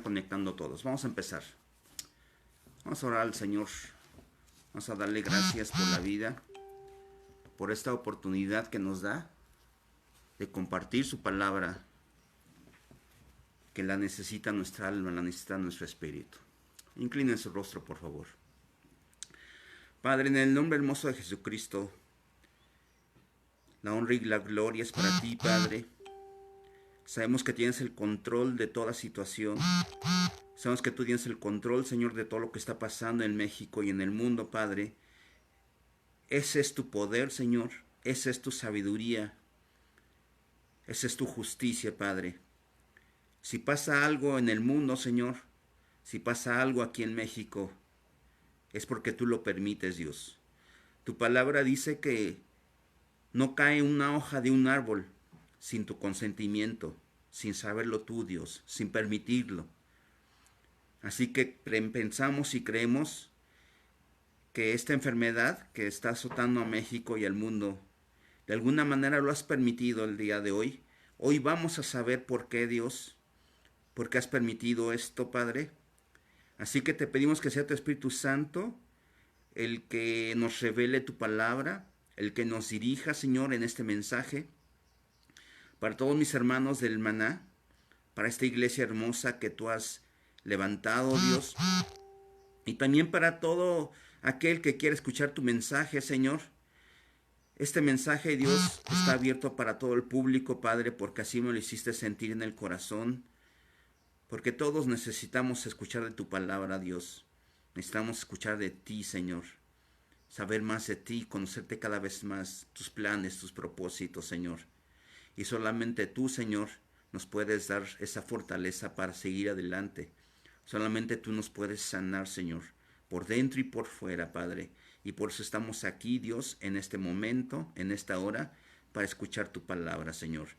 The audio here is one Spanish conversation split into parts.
conectando todos. Vamos a empezar. Vamos a orar al Señor. Vamos a darle gracias por la vida, por esta oportunidad que nos da de compartir su palabra, que la necesita nuestra alma, la necesita nuestro espíritu. Inclinen su rostro, por favor. Padre, en el nombre hermoso de Jesucristo, la honra y la gloria es para ti, Padre. Sabemos que tienes el control de toda situación. Sabemos que tú tienes el control, Señor, de todo lo que está pasando en México y en el mundo, Padre. Ese es tu poder, Señor. Esa es tu sabiduría. Esa es tu justicia, Padre. Si pasa algo en el mundo, Señor, si pasa algo aquí en México, es porque tú lo permites, Dios. Tu palabra dice que no cae una hoja de un árbol sin tu consentimiento, sin saberlo tú, Dios, sin permitirlo. Así que pensamos y creemos que esta enfermedad que está azotando a México y al mundo, de alguna manera lo has permitido el día de hoy. Hoy vamos a saber por qué, Dios, por qué has permitido esto, Padre. Así que te pedimos que sea tu Espíritu Santo el que nos revele tu palabra, el que nos dirija, Señor, en este mensaje. Para todos mis hermanos del Maná, para esta iglesia hermosa que tú has levantado, Dios, y también para todo aquel que quiere escuchar tu mensaje, Señor. Este mensaje, Dios, está abierto para todo el público, Padre, porque así me lo hiciste sentir en el corazón, porque todos necesitamos escuchar de tu palabra, Dios. Necesitamos escuchar de ti, Señor, saber más de ti, conocerte cada vez más, tus planes, tus propósitos, Señor. Y solamente tú, Señor, nos puedes dar esa fortaleza para seguir adelante. Solamente tú nos puedes sanar, Señor, por dentro y por fuera, Padre. Y por eso estamos aquí, Dios, en este momento, en esta hora, para escuchar tu palabra, Señor.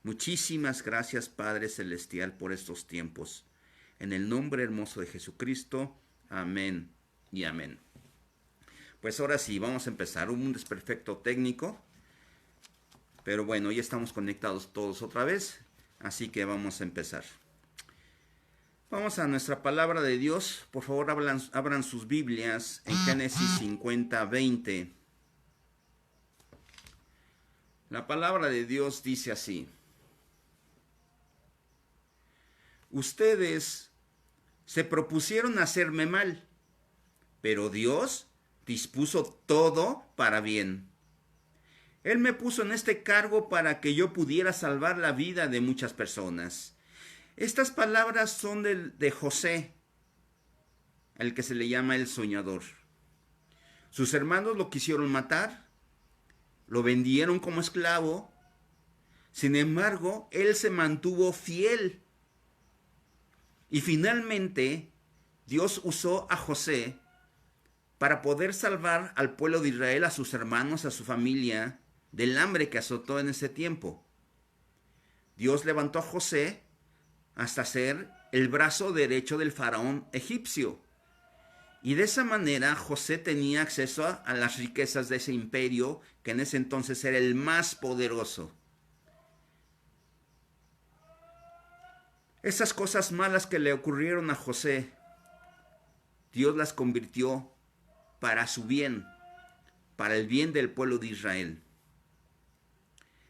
Muchísimas gracias, Padre Celestial, por estos tiempos. En el nombre hermoso de Jesucristo, amén y amén. Pues ahora sí, vamos a empezar. Un desperfecto técnico. Pero bueno, ya estamos conectados todos otra vez, así que vamos a empezar. Vamos a nuestra palabra de Dios. Por favor, abran sus Biblias en Génesis 50:20. La palabra de Dios dice así: ustedes se propusieron hacerme mal, pero Dios dispuso todo para bien. Él me puso en este cargo para que yo pudiera salvar la vida de muchas personas. Estas palabras son de José, al que se le llama el soñador. Sus hermanos lo quisieron matar, lo vendieron como esclavo. Sin embargo, él se mantuvo fiel. Y finalmente, Dios usó a José para poder salvar al pueblo de Israel, a sus hermanos, a su familia, del hambre que azotó en ese tiempo. Dios levantó a José hasta ser el brazo derecho del faraón egipcio. Y de esa manera José tenía acceso a las riquezas de ese imperio, que en ese entonces era el más poderoso. Esas cosas malas que le ocurrieron a José, Dios las convirtió para su bien, para el bien del pueblo de Israel.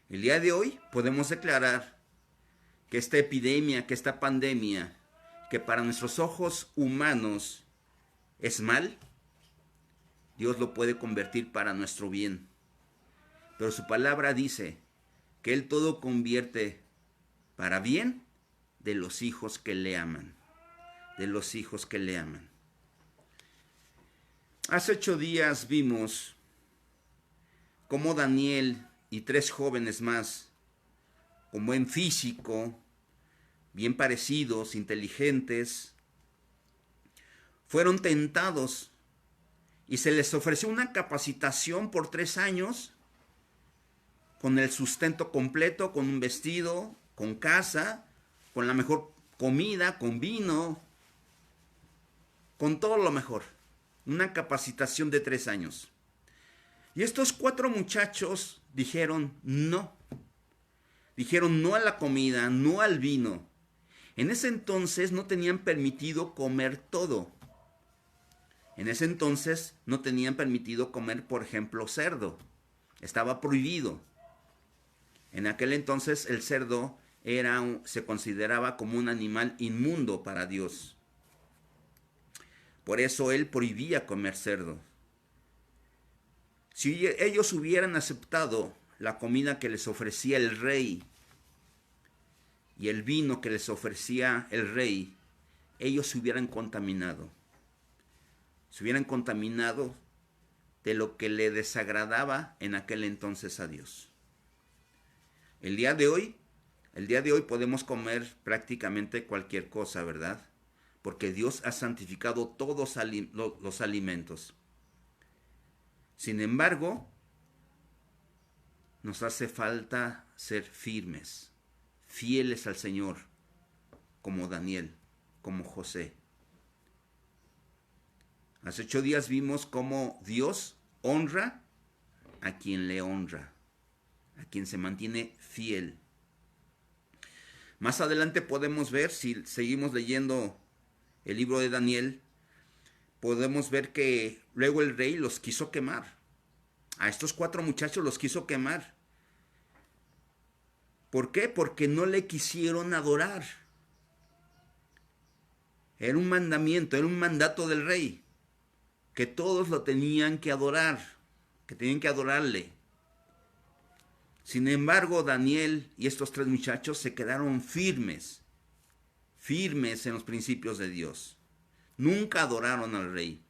El día de hoy podemos declarar que esta epidemia, que esta pandemia, que para nuestros ojos humanos es mal, Dios lo puede convertir para nuestro bien. Pero su palabra dice que Él todo convierte para bien de los hijos que le aman, de los hijos que le aman. Hace 8 días vimos cómo Daniel y 3 jóvenes más, con buen físico, bien parecidos, inteligentes, fueron tentados y se les ofreció una capacitación por 3 años, con el sustento completo, con un vestido, con casa, con la mejor comida, con vino, con todo lo mejor. Una capacitación de 3 años. Y estos 4 muchachos dijeron no. Dijeron no a la comida, no al vino. En ese entonces no tenían permitido comer todo. En ese entonces no tenían permitido comer, por ejemplo, cerdo. Estaba prohibido. En aquel entonces el cerdo se consideraba como un animal inmundo para Dios. Por eso él prohibía comer cerdo. Si ellos hubieran aceptado la comida que les ofrecía el rey y el vino que les ofrecía el rey, ellos se hubieran contaminado. Se hubieran contaminado de lo que le desagradaba en aquel entonces a Dios. El día de hoy podemos comer prácticamente cualquier cosa, ¿verdad? Porque Dios ha santificado todos los alimentos. Sin embargo, nos hace falta ser firmes, fieles al Señor, como Daniel, como José. Hace 8 días vimos cómo Dios honra a quien le honra, a quien se mantiene fiel. Más adelante podemos ver, si seguimos leyendo el libro de Daniel, podemos ver que luego el rey los quiso quemar. A estos 4 muchachos los quiso quemar. ¿Por qué? Porque no le quisieron adorar. Era un mandamiento, era un mandato del rey, que todos lo tenían que adorar, que tenían que adorarle. Sin embargo, Daniel y estos 3 muchachos se quedaron firmes en los principios de Dios. Nunca adoraron al rey.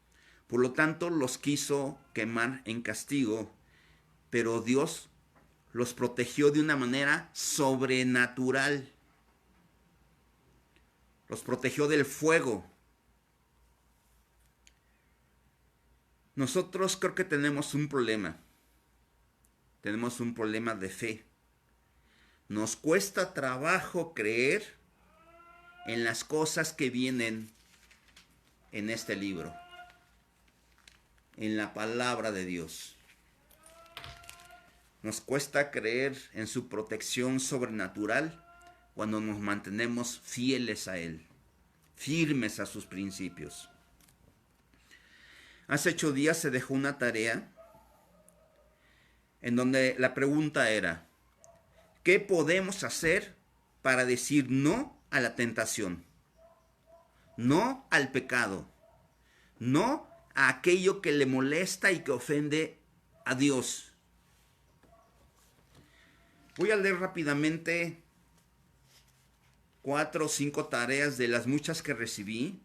Por lo tanto, los quiso quemar en castigo, pero Dios los protegió de una manera sobrenatural. Los protegió del fuego. Nosotros creo que tenemos un problema. Tenemos un problema de fe. Nos cuesta trabajo creer en las cosas que vienen en este libro, en la palabra de Dios. Nos cuesta creer en su protección sobrenatural cuando nos mantenemos fieles a Él, firmes a sus principios. Hace 8 días se dejó una tarea en donde la pregunta era, ¿qué podemos hacer para decir no a la tentación? No al pecado, no a aquello que le molesta y que ofende a Dios. Voy a leer rápidamente 4 o 5 tareas de las muchas que recibí.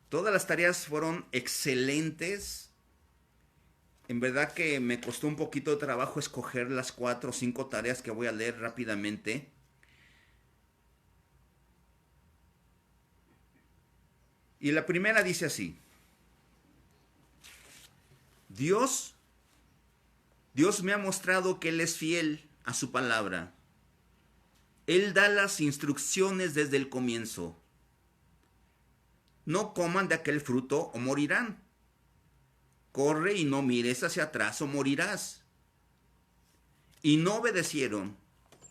Todas las tareas fueron excelentes. En verdad que me costó un poquito de trabajo escoger las 4 o 5 tareas que voy a leer rápidamente. Y la primera dice así: Dios me ha mostrado que Él es fiel a su palabra. Él da las instrucciones desde el comienzo. No coman de aquel fruto o morirán. Corre y no mires hacia atrás o morirás. Y no obedecieron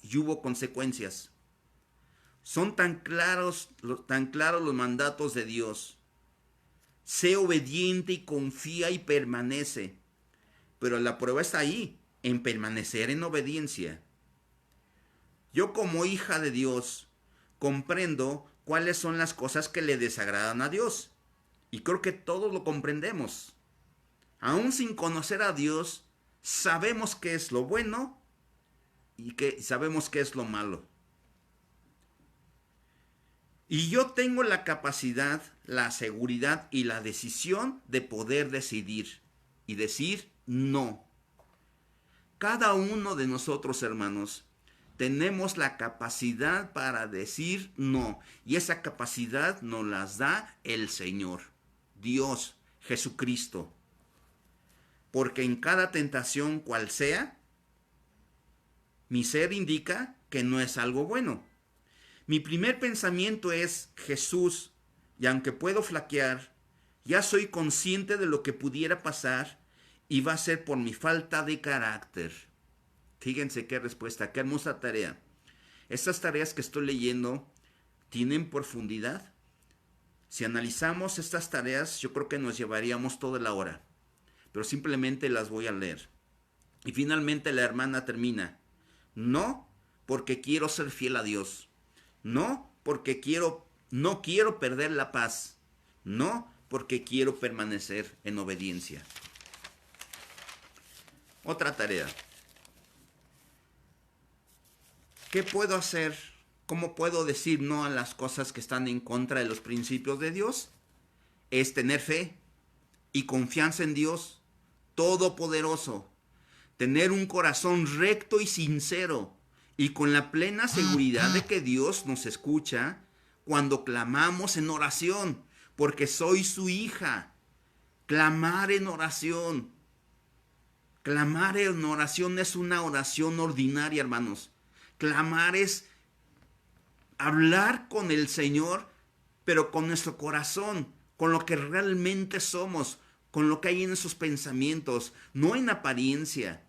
y hubo consecuencias. Son tan claros los mandatos de Dios. Sé obediente y confía y permanece. Pero la prueba está ahí, en permanecer en obediencia. Yo como hija de Dios comprendo cuáles son las cosas que le desagradan a Dios. Y creo que todos lo comprendemos. Aún sin conocer a Dios, sabemos qué es lo bueno y que sabemos qué es lo malo. Y yo tengo la capacidad, la seguridad y la decisión de poder decidir y decir no. Cada uno de nosotros, hermanos, tenemos la capacidad para decir no. Y esa capacidad nos las da el Señor, Dios, Jesucristo. Porque en cada tentación cual sea, mi ser indica que no es algo bueno. Mi primer pensamiento es Jesús, y aunque puedo flaquear, ya soy consciente de lo que pudiera pasar y va a ser por mi falta de carácter. Fíjense qué respuesta, qué hermosa tarea. Estas tareas que estoy leyendo tienen profundidad. Si analizamos estas tareas, yo creo que nos llevaríamos toda la hora, pero simplemente las voy a leer. Y finalmente la hermana termina: no porque quiero ser fiel a Dios, no porque no quiero perder la paz, no porque quiero permanecer en obediencia. Otra tarea. ¿Qué puedo hacer? ¿Cómo puedo decir no a las cosas que están en contra de los principios de Dios? Es tener fe y confianza en Dios Todopoderoso. Tener un corazón recto y sincero y con la plena seguridad de que Dios nos escucha cuando clamamos en oración, porque soy su hija. Clamar en oración. Clamar en oración es una oración ordinaria, hermanos. Clamar es hablar con el Señor, pero con nuestro corazón, con lo que realmente somos, con lo que hay en sus pensamientos, no en apariencia.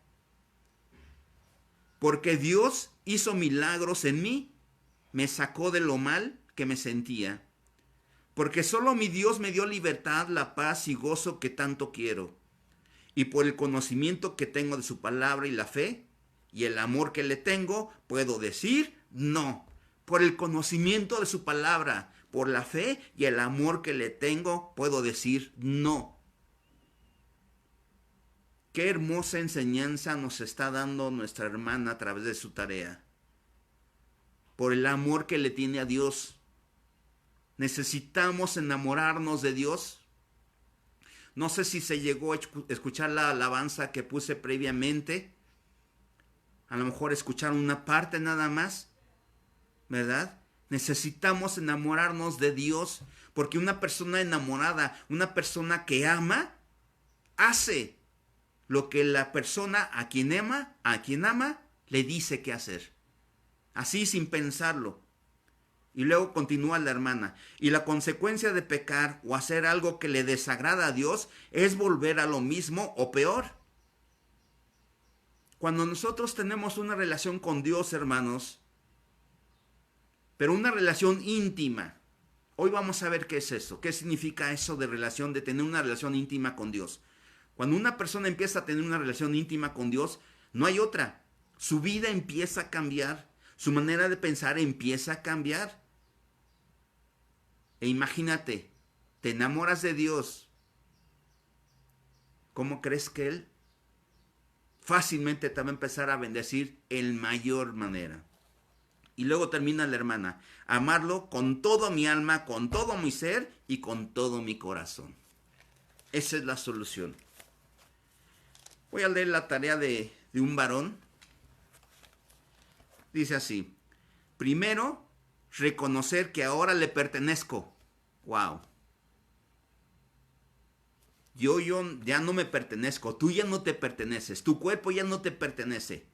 Porque Dios hizo milagros en mí, me sacó de lo mal que me sentía. Porque solo mi Dios me dio libertad, la paz y gozo que tanto quiero. Y por el conocimiento que tengo de su palabra y la fe, y el amor que le tengo, puedo decir no. Por el conocimiento de su palabra, por la fe y el amor que le tengo, puedo decir no. Qué hermosa enseñanza nos está dando nuestra hermana a través de su tarea. Por el amor que le tiene a Dios. Necesitamos enamorarnos de Dios. No sé si se llegó a escuchar la alabanza que puse previamente. A lo mejor escucharon una parte nada más, ¿verdad? Necesitamos enamorarnos de Dios, porque una persona enamorada, una persona que ama, hace lo que la persona a quien ama, le dice qué hacer. Así sin pensarlo. Y luego continúa la hermana. Y la consecuencia de pecar o hacer algo que le desagrada a Dios es volver a lo mismo o peor. Cuando nosotros tenemos una relación con Dios, hermanos, pero una relación íntima. Hoy vamos a ver qué es eso. ¿Qué significa eso de relación, de tener una relación íntima con Dios? Cuando una persona empieza a tener una relación íntima con Dios, no hay otra. Su vida empieza a cambiar. Su manera de pensar empieza a cambiar. E imagínate, te enamoras de Dios. ¿Cómo crees que Él fácilmente te va a empezar a bendecir en mayor manera? Y luego termina la hermana: amarlo con toda mi alma, con todo mi ser y con todo mi corazón. Esa es la solución. Voy a leer la tarea de un varón. Dice así: primero, reconocer que ahora le pertenezco. Wow. Yo ya no me pertenezco, tú ya no te perteneces, tu cuerpo ya no te pertenece.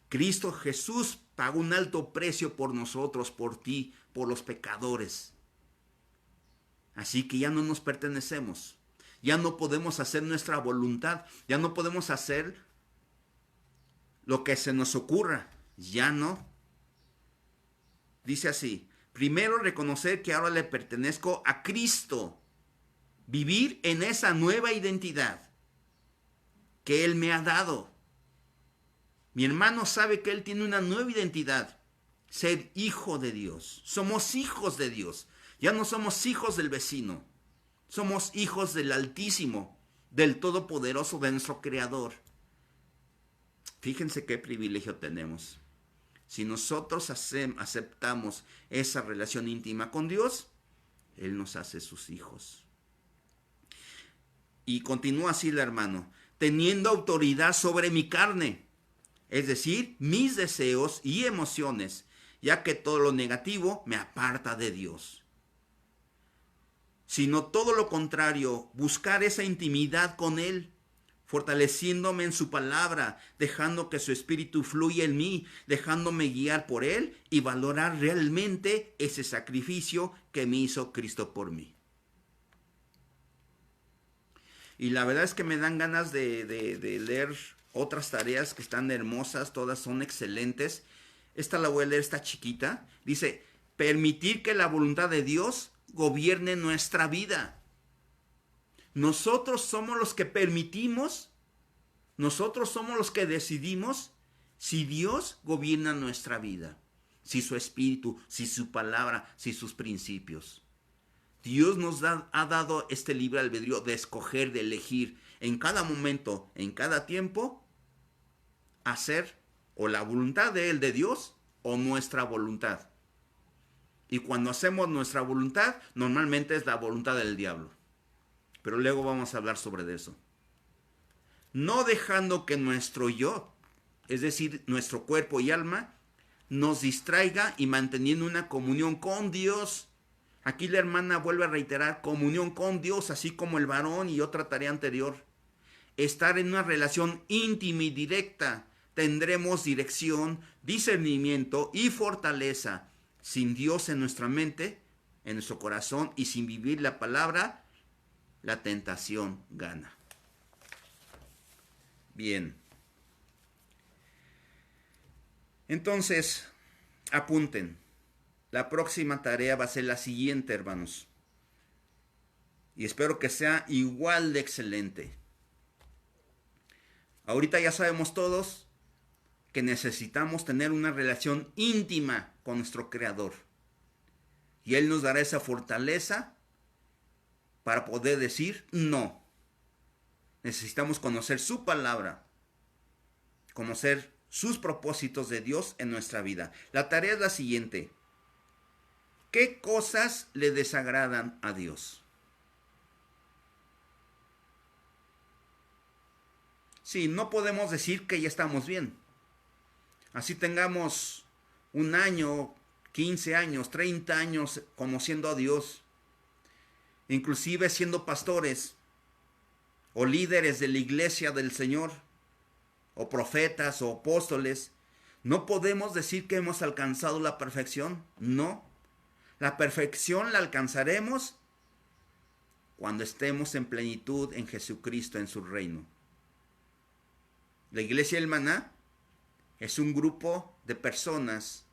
Cristo Jesús pagó un alto precio por nosotros, por ti, por los pecadores. Así que ya no nos pertenecemos. Ya no podemos hacer nuestra voluntad. Ya no podemos hacer lo que se nos ocurra. Ya no. Dice así: primero reconocer que ahora le pertenezco a Cristo. Vivir en esa nueva identidad que Él me ha dado. Mi hermano sabe que él tiene una nueva identidad. Ser hijo de Dios. Somos hijos de Dios. Ya no somos hijos del vecino. Somos hijos del Altísimo, del Todopoderoso, de nuestro Creador. Fíjense qué privilegio tenemos. Si nosotros aceptamos esa relación íntima con Dios, Él nos hace sus hijos. Y continúa así el hermano: teniendo autoridad sobre mi carne, es decir, mis deseos y emociones, ya que todo lo negativo me aparta de Dios. Sino todo lo contrario, buscar esa intimidad con Él, fortaleciéndome en su palabra, dejando que su espíritu fluya en mí, dejándome guiar por Él y valorar realmente ese sacrificio que me hizo Cristo por mí. Y la verdad es que me dan ganas de leer otras tareas que están hermosas, todas son excelentes. Esta la voy a leer, está chiquita. Dice: permitir que la voluntad de Dios gobierne nuestra vida. Nosotros somos los que permitimos, nosotros somos los que decidimos si Dios gobierna nuestra vida, si su espíritu, si su palabra, si sus principios. Dios nos ha dado este libre albedrío de escoger, de elegir en cada momento, en cada tiempo, hacer o la voluntad de Él, de Dios, o nuestra voluntad. Y cuando hacemos nuestra voluntad, normalmente es la voluntad del diablo. Pero luego vamos a hablar sobre eso. No dejando que nuestro yo, es decir, nuestro cuerpo y alma, nos distraiga y manteniendo una comunión con Dios. Aquí la hermana vuelve a reiterar comunión con Dios, así como el varón y otra tarea anterior. Estar en una relación íntima y directa. Tendremos dirección, discernimiento y fortaleza. Sin Dios en nuestra mente, en nuestro corazón y sin vivir la palabra, la tentación gana. Bien. Entonces, apunten. La próxima tarea va a ser la siguiente, hermanos. Y espero que sea igual de excelente. Ahorita ya sabemos todos que necesitamos tener una relación íntima con nuestro Creador. Y Él nos dará esa fortaleza para poder decir no. Necesitamos conocer su palabra, conocer sus propósitos de Dios en nuestra vida. La tarea es la siguiente. ¿Qué cosas le desagradan a Dios? Sí, no podemos decir que ya estamos bien. Así tengamos un año, 15 años, 30 años conociendo a Dios, inclusive siendo pastores o líderes de la iglesia del Señor, o profetas o apóstoles. No podemos decir que hemos alcanzado la perfección. No. La perfección la alcanzaremos cuando estemos en plenitud en Jesucristo, en su reino. La iglesia del Maná es un grupo de personas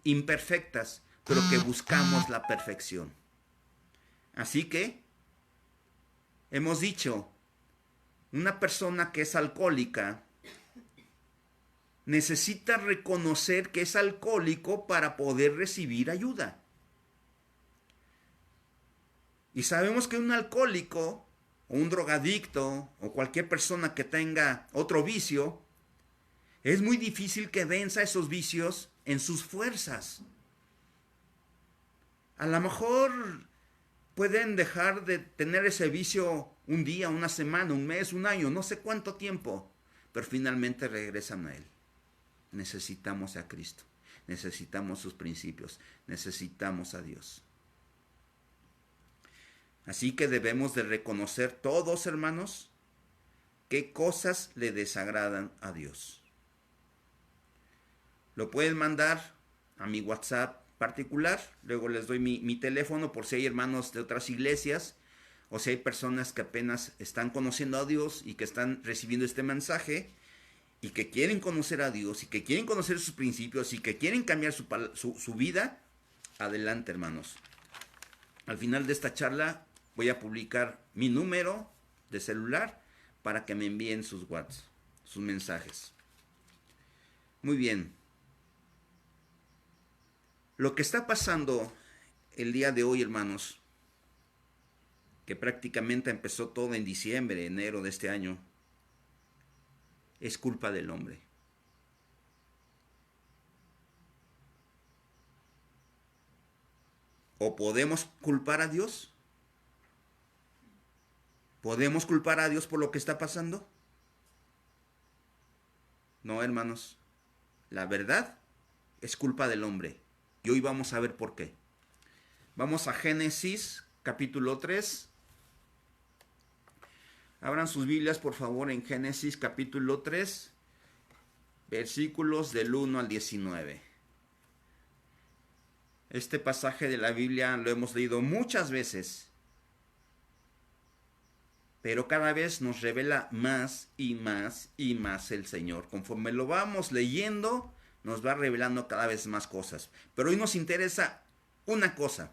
imperfectas, pero que buscamos la perfección. Así que hemos dicho, una persona que es alcohólica necesita reconocer que es alcohólico para poder recibir ayuda. Y sabemos que un alcohólico o un drogadicto o cualquier persona que tenga otro vicio, es muy difícil que venza esos vicios en sus fuerzas. A lo mejor pueden dejar de tener ese vicio un día, una semana, un mes, un año, no sé cuánto tiempo, pero finalmente regresan a Él. Necesitamos a Cristo, necesitamos sus principios, necesitamos a Dios. Así que debemos de reconocer todos, hermanos, qué cosas le desagradan a Dios. Lo pueden mandar a mi WhatsApp particular, luego les doy mi teléfono por si hay hermanos de otras iglesias o si hay personas que apenas están conociendo a Dios y que están recibiendo este mensaje y que quieren conocer a Dios y que quieren conocer sus principios y que quieren cambiar su vida. Adelante, hermanos. Al final de esta charla voy a publicar mi número de celular para que me envíen sus WhatsApp, sus mensajes. Muy bien. Lo que está pasando el día de hoy, hermanos, que prácticamente empezó todo en diciembre, enero de este año, es culpa del hombre. ¿O podemos culpar a Dios? ¿Podemos culpar a Dios por lo que está pasando? No, hermanos. La verdad es culpa del hombre. Y hoy vamos a ver por qué. Vamos a Génesis, capítulo 3. Abran sus Biblias, por favor, en Génesis, capítulo 3, versículos del 1 al 19. Este pasaje de la Biblia lo hemos leído muchas veces, pero cada vez nos revela más y más y más el Señor. Conforme lo vamos leyendo, nos va revelando cada vez más cosas. Pero hoy nos interesa una cosa.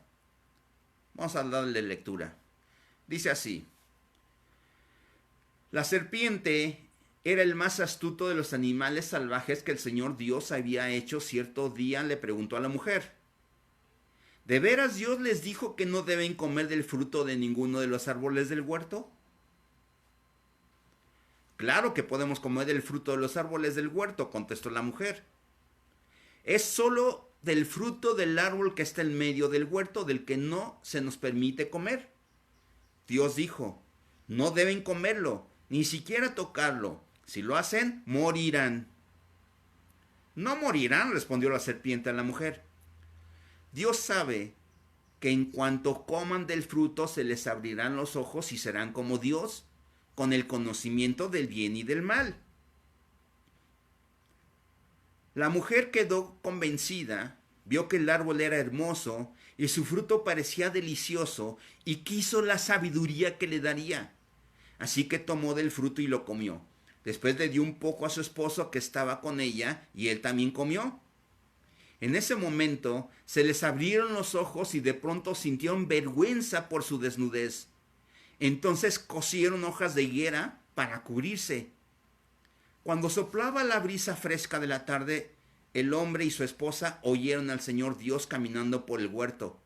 Vamos a darle lectura. Dice así: la serpiente era el más astuto de los animales salvajes que el Señor Dios había hecho. Cierto día le preguntó a la mujer: ¿de veras Dios les dijo que no deben comer del fruto de ninguno de los árboles del huerto? Claro que podemos comer del fruto de los árboles del huerto, contestó la mujer. Es solo del fruto del árbol que está en medio del huerto del que no se nos permite comer. Dios dijo: no deben comerlo, ni siquiera tocarlo. Si lo hacen, morirán. No morirán, respondió la serpiente a la mujer. Dios sabe que en cuanto coman del fruto se les abrirán los ojos y serán como Dios, con el conocimiento del bien y del mal. La mujer quedó convencida, vio que el árbol era hermoso y su fruto parecía delicioso y quiso la sabiduría que le daría. Así que tomó del fruto y lo comió. Después le dio un poco a su esposo que estaba con ella y él también comió. En ese momento se les abrieron los ojos y de pronto sintieron vergüenza por su desnudez. Entonces cosieron hojas de higuera para cubrirse. Cuando soplaba la brisa fresca de la tarde, el hombre y su esposa oyeron al Señor Dios caminando por el huerto.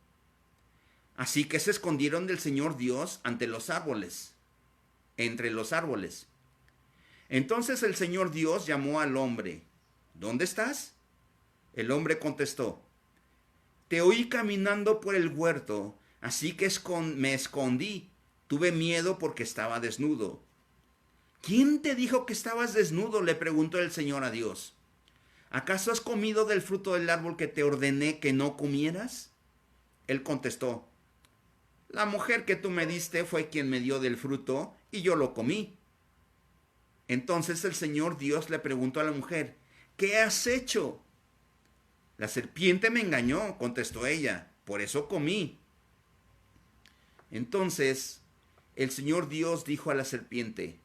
Así que se escondieron del Señor Dios entre los árboles. Entonces el Señor Dios llamó al hombre. ¿Dónde estás? El hombre contestó: te oí caminando por el huerto, así que me escondí. Tuve miedo porque estaba desnudo. ¿Quién te dijo que estabas desnudo?, le preguntó el Señor a Dios. ¿Acaso has comido del fruto del árbol que te ordené que no comieras? Él contestó: la mujer que tú me diste fue quien me dio del fruto y yo lo comí. Entonces el Señor Dios le preguntó a la mujer: ¿qué has hecho? La serpiente me engañó, contestó ella, por eso comí. Entonces el Señor Dios dijo a la serpiente: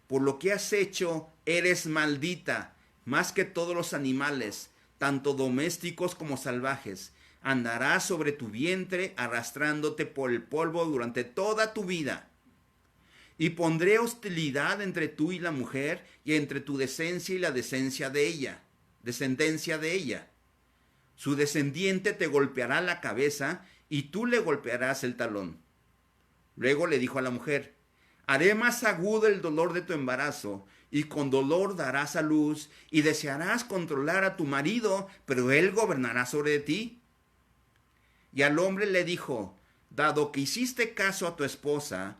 por lo que has hecho, eres maldita, más que todos los animales, tanto domésticos como salvajes. Andarás sobre tu vientre, arrastrándote por el polvo durante toda tu vida. Y pondré hostilidad entre tú y la mujer, y entre tu descendencia y la descendencia de ella. Su descendiente te golpeará la cabeza, y tú le golpearás el talón. Luego le dijo a la mujer: haré más agudo el dolor de tu embarazo, y con dolor darás a luz, y desearás controlar a tu marido, pero él gobernará sobre ti. Y al hombre le dijo: dado que hiciste caso a tu esposa,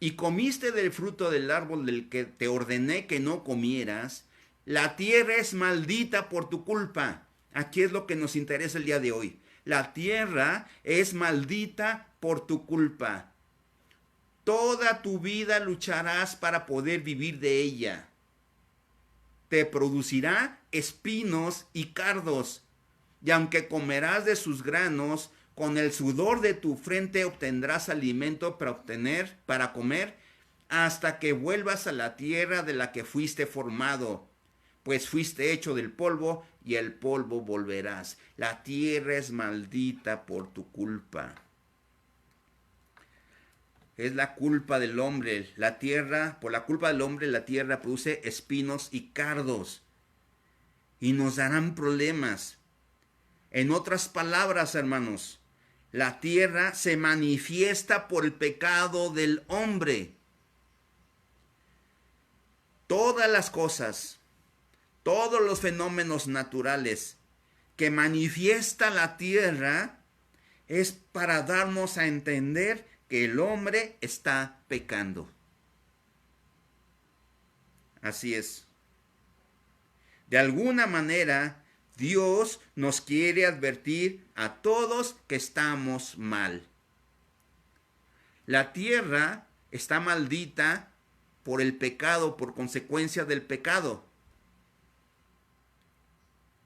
y comiste del fruto del árbol del que te ordené que no comieras, la tierra es maldita por tu culpa. Aquí es lo que nos interesa el día de hoy. La tierra es maldita por tu culpa. Toda tu vida lucharás para poder vivir de ella. Te producirá espinos y cardos, y aunque comerás de sus granos, con el sudor de tu frente obtendrás alimento para comer, hasta que vuelvas a la tierra de la que fuiste formado, pues fuiste hecho del polvo, y el polvo volverás. La tierra es maldita por tu culpa. Es la culpa del hombre. La tierra, por la culpa del hombre, la tierra produce espinos y cardos, y nos darán problemas. En otras palabras, hermanos, la tierra se manifiesta por el pecado del hombre. Todas las cosas, todos los fenómenos naturales que manifiesta la tierra es para darnos a entender que el hombre está pecando. Así es. De alguna manera, Dios nos quiere advertir a todos que estamos mal. La tierra está maldita por el pecado, por consecuencia del pecado.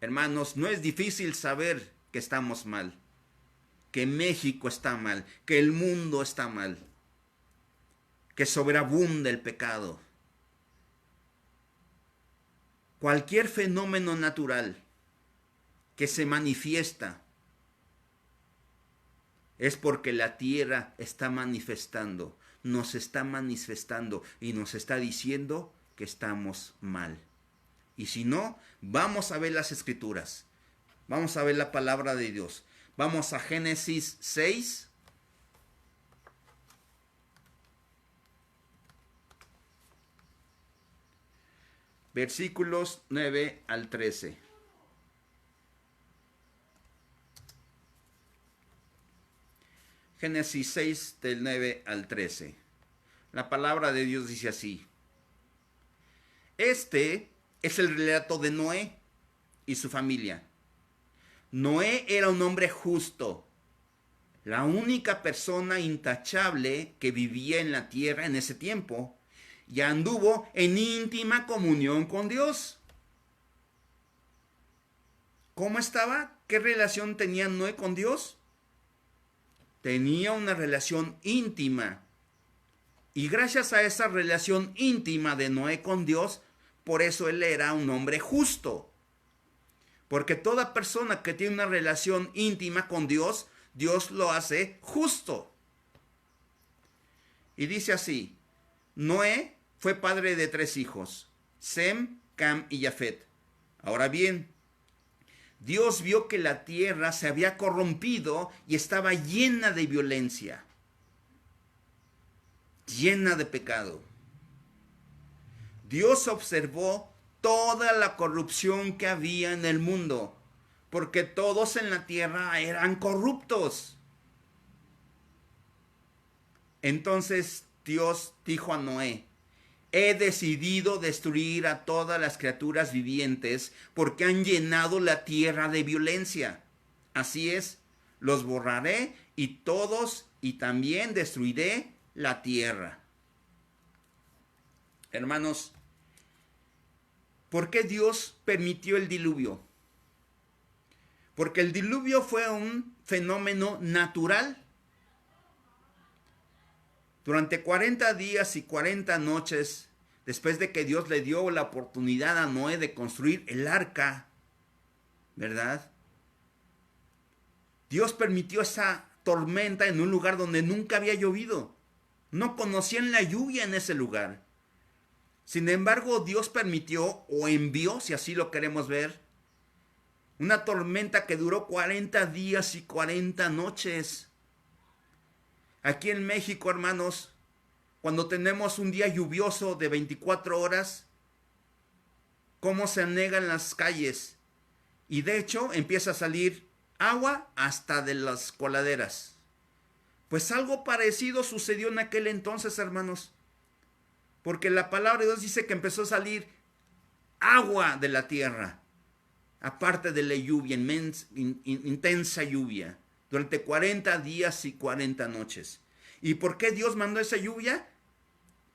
Hermanos, no es difícil saber que estamos mal, que México está mal, que el mundo está mal, que sobreabunda el pecado. Cualquier fenómeno natural que se manifiesta, es porque la tierra está manifestando, nos está manifestando y nos está diciendo que estamos mal. Y si no, vamos a ver las escrituras, vamos a ver la palabra de Dios. Vamos a Génesis 6. Versículos 9 al 13. Génesis 6 del 9 al 13. La palabra de Dios dice así. Este es el relato de Noé y su familia. Noé era un hombre justo, la única persona intachable que vivía en la tierra en ese tiempo, y anduvo en íntima comunión con Dios. ¿Cómo estaba? ¿Qué relación tenía Noé con Dios? Tenía una relación íntima. Y gracias a esa relación íntima de Noé con Dios, por eso él era un hombre justo. Porque toda persona que tiene una relación íntima con Dios, Dios lo hace justo. Y dice así, Noé fue padre de 3 hijos, Sem, Cam y Jafet. Ahora bien, Dios vio que la tierra se había corrompido y estaba llena de violencia, llena de pecado. Dios observó toda la corrupción que había en el mundo, porque todos en la tierra eran corruptos. Entonces Dios dijo a Noé, he decidido destruir a todas las criaturas vivientes porque han llenado la tierra de violencia. Así es, los borraré y también destruiré la tierra. Hermanos, ¿por qué Dios permitió el diluvio? Porque el diluvio fue un fenómeno natural. Durante 40 días y 40 noches, después de que Dios le dio la oportunidad a Noé de construir el arca, ¿verdad? Dios permitió esa tormenta en un lugar donde nunca había llovido. No conocían la lluvia en ese lugar. Sin embargo, Dios permitió o envió, si así lo queremos ver, una tormenta que duró 40 días y 40 noches. Aquí en México, hermanos, cuando tenemos un día lluvioso de 24 horas, ¿cómo se anegan las calles? Y de hecho empieza a salir agua hasta de las coladeras. Pues algo parecido sucedió en aquel entonces, hermanos. Porque la palabra de Dios dice que empezó a salir agua de la tierra. Aparte de la lluvia, intensa lluvia. Durante 40 días y 40 noches. ¿Y por qué Dios mandó esa lluvia?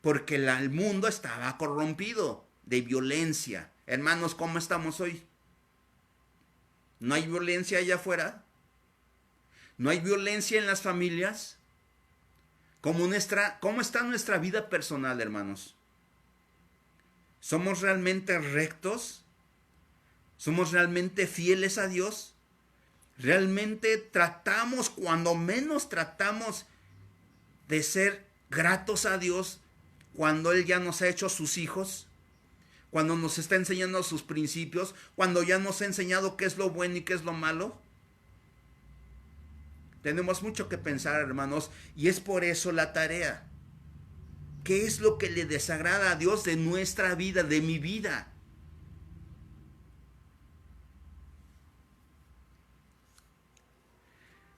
Porque el mundo estaba corrompido de violencia. Hermanos, ¿cómo estamos hoy? ¿No hay violencia allá afuera? ¿No hay violencia en las familias? ¿Cómo está nuestra vida personal, hermanos? ¿Somos realmente rectos? ¿Somos realmente fieles a Dios? ¿Realmente tratamos, cuando menos tratamos, de ser gratos a Dios cuando Él ya nos ha hecho sus hijos? Cuando nos está enseñando sus principios, cuando ya nos ha enseñado qué es lo bueno y qué es lo malo. Tenemos mucho que pensar, hermanos, y es por eso la tarea. ¿Qué es lo que le desagrada a Dios de nuestra vida, de mi vida?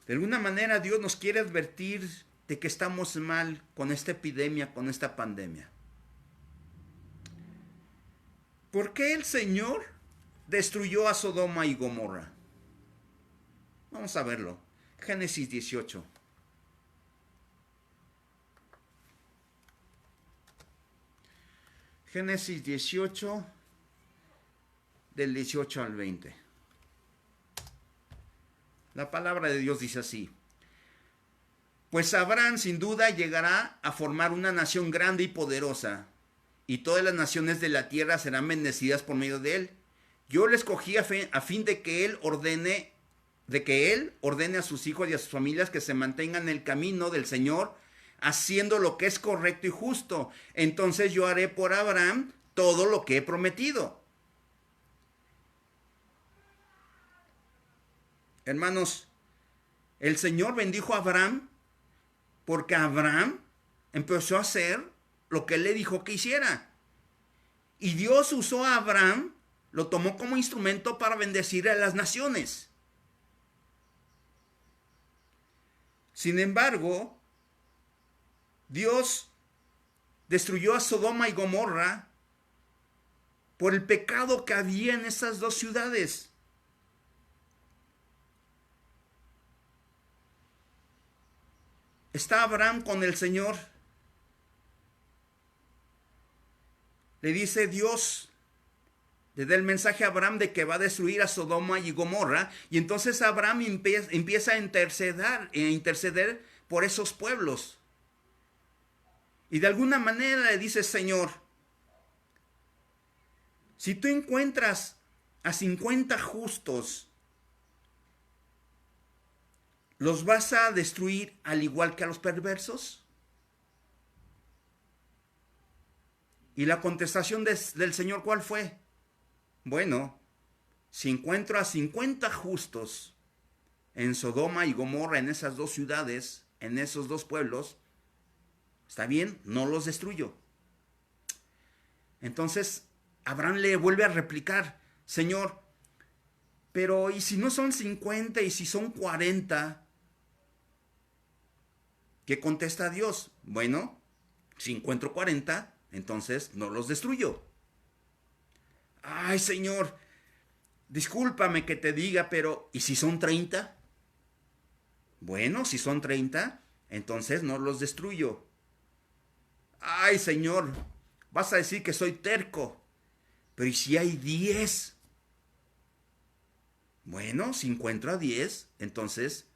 De alguna manera Dios nos quiere advertir de que estamos mal con esta epidemia, con esta pandemia. ¿Por qué el Señor destruyó a Sodoma y Gomorra? Vamos a verlo. Génesis 18. Génesis 18, del 18 al 20. La palabra de Dios dice así. Pues Abraham sin duda llegará a formar una nación grande y poderosa, y todas las naciones de la tierra serán bendecidas por medio de él. Yo le escogí a fin de que él ordene a sus hijos y a sus familias que se mantengan en el camino del Señor, haciendo lo que es correcto y justo. Entonces yo haré por Abraham todo lo que he prometido. Hermanos, el Señor bendijo a Abraham porque Abraham empezó a hacer lo que él le dijo que hiciera. Y Dios usó a Abraham, lo tomó como instrumento para bendecir a las naciones. Sin embargo, Dios destruyó a Sodoma y Gomorra por el pecado que había en esas dos ciudades. Está Abraham con el Señor. Le dice Dios, le da el mensaje a Abraham de que va a destruir a Sodoma y Gomorra. Y entonces Abraham empieza a interceder por esos pueblos. Y de alguna manera le dice, Señor, si tú encuentras a 50 justos, ¿los vas a destruir al igual que a los perversos? Y la contestación del Señor, ¿cuál fue? Bueno, si encuentro a 50 justos en Sodoma y Gomorra, en esas dos ciudades, en esos dos pueblos, está bien, no los destruyo. Entonces Abraham le vuelve a replicar, Señor, pero ¿y si no son 50 y si son 40? ¿Qué contesta Dios? Bueno, si encuentro 40, entonces no los destruyo. Ay, Señor, discúlpame que te diga, pero ¿y si son 30? Bueno, si son 30, entonces no los destruyo. Ay, Señor, vas a decir que soy terco, pero ¿y si hay 10? Bueno, si encuentro a 10, entonces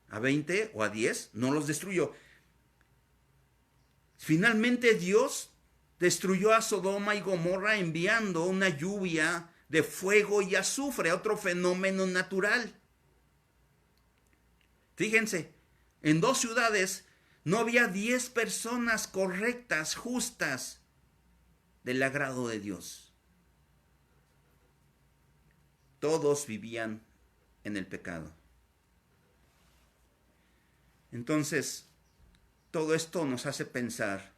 a 20 o a 10 no los destruyo. Finalmente Dios destruyó a Sodoma y Gomorra enviando una lluvia de fuego y azufre, otro fenómeno natural. Fíjense, en dos ciudades no había 10 personas correctas, justas, del agrado de Dios. Todos vivían en el pecado. Entonces, todo esto nos hace pensar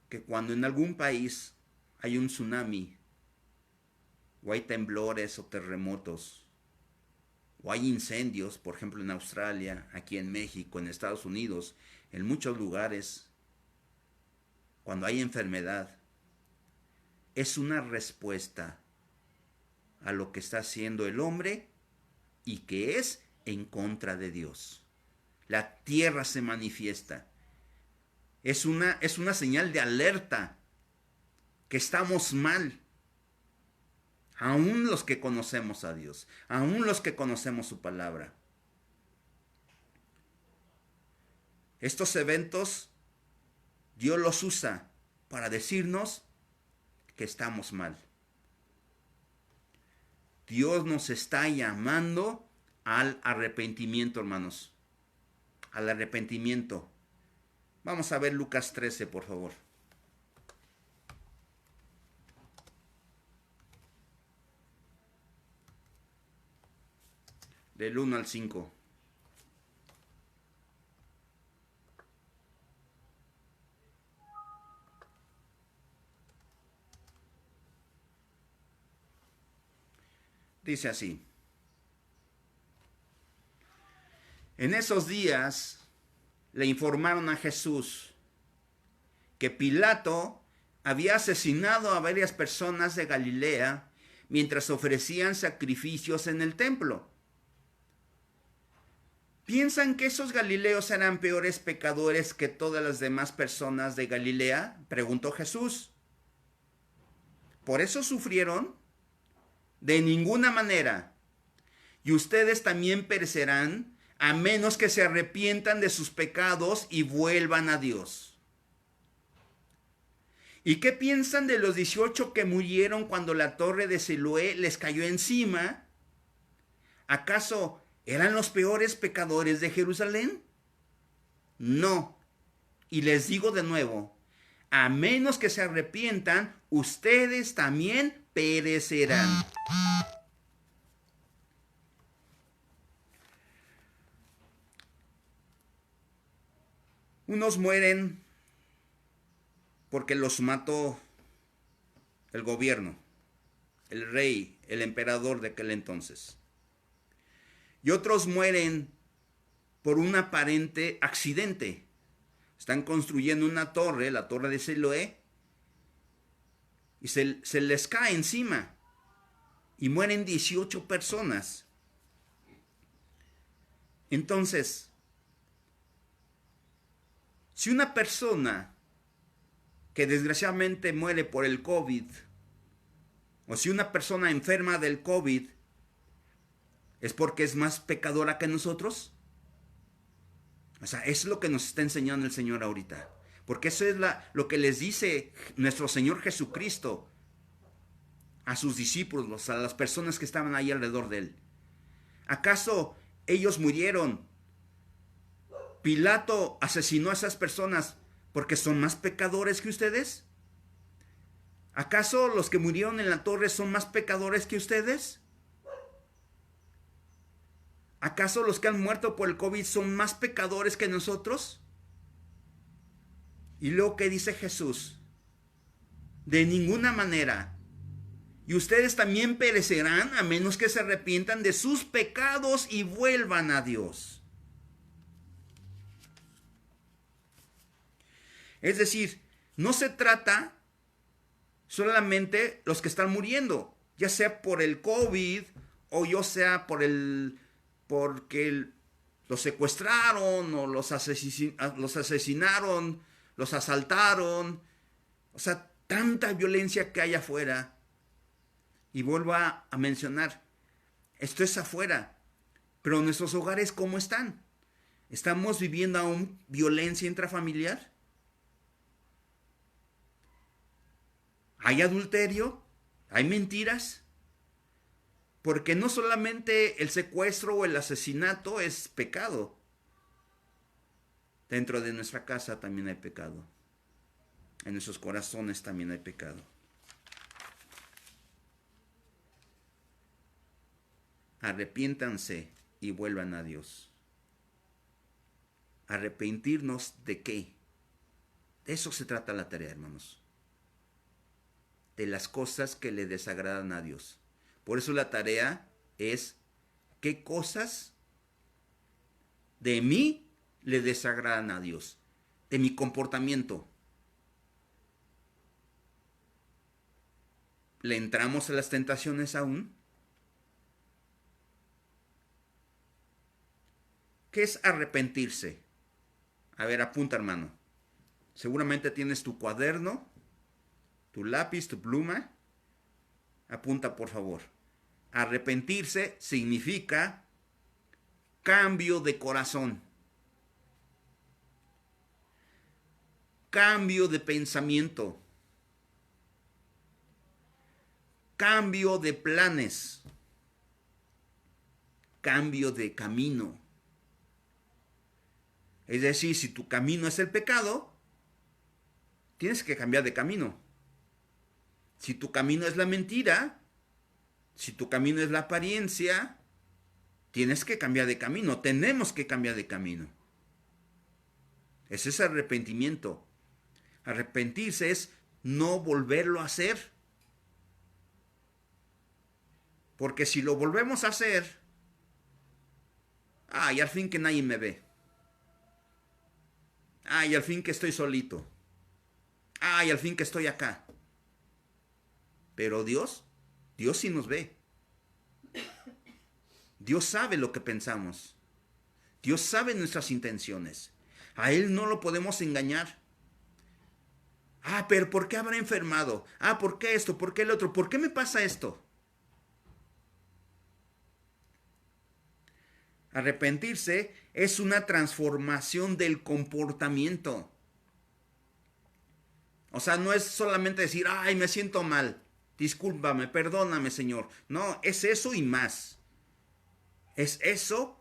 que cuando en algún país hay un tsunami, o hay temblores o terremotos, o hay incendios, por ejemplo en Australia, aquí en México, en Estados Unidos, en muchos lugares, cuando hay enfermedad, es una respuesta a lo que está haciendo el hombre y que es en contra de Dios. La tierra se manifiesta. Es una señal de alerta que estamos mal. Aún los que conocemos a Dios, aún los que conocemos su palabra. Estos eventos Dios los usa para decirnos que estamos mal. Dios nos está llamando al arrepentimiento, hermanos. Al arrepentimiento. Vamos a ver Lucas 13, por favor. Del 1 al 5. Dice así. En esos días le informaron a Jesús que Pilato había asesinado a varias personas de Galilea mientras ofrecían sacrificios en el templo. ¿Piensan que esos galileos eran peores pecadores que todas las demás personas de Galilea?, preguntó Jesús. ¿Por eso sufrieron? De ninguna manera. Y ustedes también perecerán a menos que se arrepientan de sus pecados y vuelvan a Dios. ¿Y qué piensan de los 18 que murieron cuando la torre de Siloé les cayó encima? ¿Acaso eran los peores pecadores de Jerusalén? No. Y les digo de nuevo, a menos que se arrepientan, ustedes también perecerán. Unos mueren porque los mató el gobierno, el rey, el emperador de aquel entonces. Y otros mueren por un aparente accidente. Están construyendo una torre, la torre de Siloé, y se les cae encima. Y mueren 18 personas. Entonces, si una persona que desgraciadamente muere por el COVID, o si una persona enferma del COVID, ¿es porque es más pecadora que nosotros? O sea, es lo que nos está enseñando el Señor ahorita. Porque eso es lo que les dice nuestro Señor Jesucristo a sus discípulos, a las personas que estaban ahí alrededor de Él. ¿Acaso ellos murieron? ¿Pilato asesinó a esas personas porque son más pecadores que ustedes? ¿Acaso los que murieron en la torre son más pecadores que ustedes? ¿Acaso los que han muerto por el COVID son más pecadores que nosotros? Y luego, ¿qué dice Jesús? De ninguna manera. Y ustedes también perecerán a menos que se arrepientan de sus pecados y vuelvan a Dios. Es decir, no se trata solamente los que están muriendo, ya sea por el COVID o ya sea porque los secuestraron o los asesinaron, los asaltaron. O sea, tanta violencia que hay afuera. Y vuelvo a mencionar, esto es afuera, pero nuestros hogares, ¿cómo están? ¿Estamos viviendo aún violencia intrafamiliar? ¿Hay adulterio? ¿Hay mentiras? Porque no solamente el secuestro o el asesinato es pecado. Dentro de nuestra casa también hay pecado. En nuestros corazones también hay pecado. Arrepiéntanse y vuelvan a Dios. ¿Arrepentirnos de qué? De eso se trata la tarea, hermanos. De las cosas que le desagradan a Dios. Por eso la tarea es qué cosas de mí le desagradan a Dios. De mi comportamiento. ¿Le entramos a las tentaciones aún? ¿Qué es arrepentirse? A ver, apunta, hermano. Seguramente tienes tu cuaderno, tu lápiz, tu pluma. Apunta, por favor. Arrepentirse significa cambio de corazón. Cambio de pensamiento. Cambio de planes. Cambio de camino. Es decir, si tu camino es el pecado, tienes que cambiar de camino. Si tu camino es la mentira, si tu camino es la apariencia, tienes que cambiar de camino. Tenemos que cambiar de camino. Ese es arrepentimiento. Arrepentirse es no volverlo a hacer. Porque si lo volvemos a hacer, y al fin que nadie me ve. Y al fin que estoy solito. Y al fin que estoy acá. Pero Dios sí nos ve. Dios sabe lo que pensamos. Dios sabe nuestras intenciones. A Él no lo podemos engañar. Pero ¿por qué habrá enfermado? ¿Por qué esto? ¿Por qué el otro? ¿Por qué me pasa esto? Arrepentirse es una transformación del comportamiento. O sea, no es solamente decir, ay, me siento mal, discúlpame, perdóname, Señor. No, es eso y más. Es eso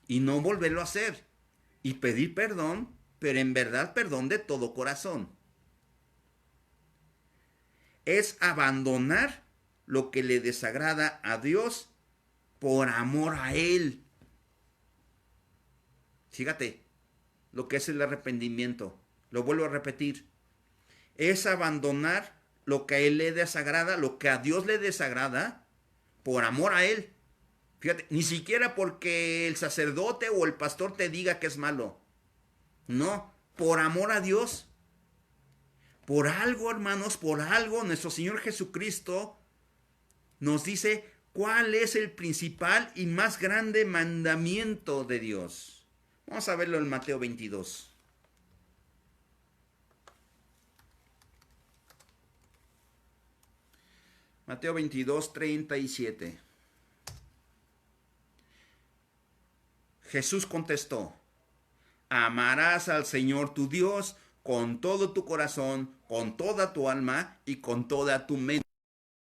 y no volverlo a hacer. Y pedir perdón, pero en verdad perdón de todo corazón. Es abandonar lo que le desagrada a Dios por amor a Él. Fíjate lo que es el arrepentimiento. Lo vuelvo a repetir. Es abandonar lo que a Él le desagrada, lo que a Dios le desagrada, por amor a Él. Fíjate, ni siquiera porque el sacerdote o el pastor te diga que es malo. No, por amor a Dios. Por algo, hermanos, por algo, nuestro Señor Jesucristo nos dice cuál es el principal y más grande mandamiento de Dios. Vamos a verlo en Mateo 22. Mateo 22, 37. Jesús contestó, amarás al Señor tu Dios con todo tu corazón, con toda tu alma y con toda tu mente.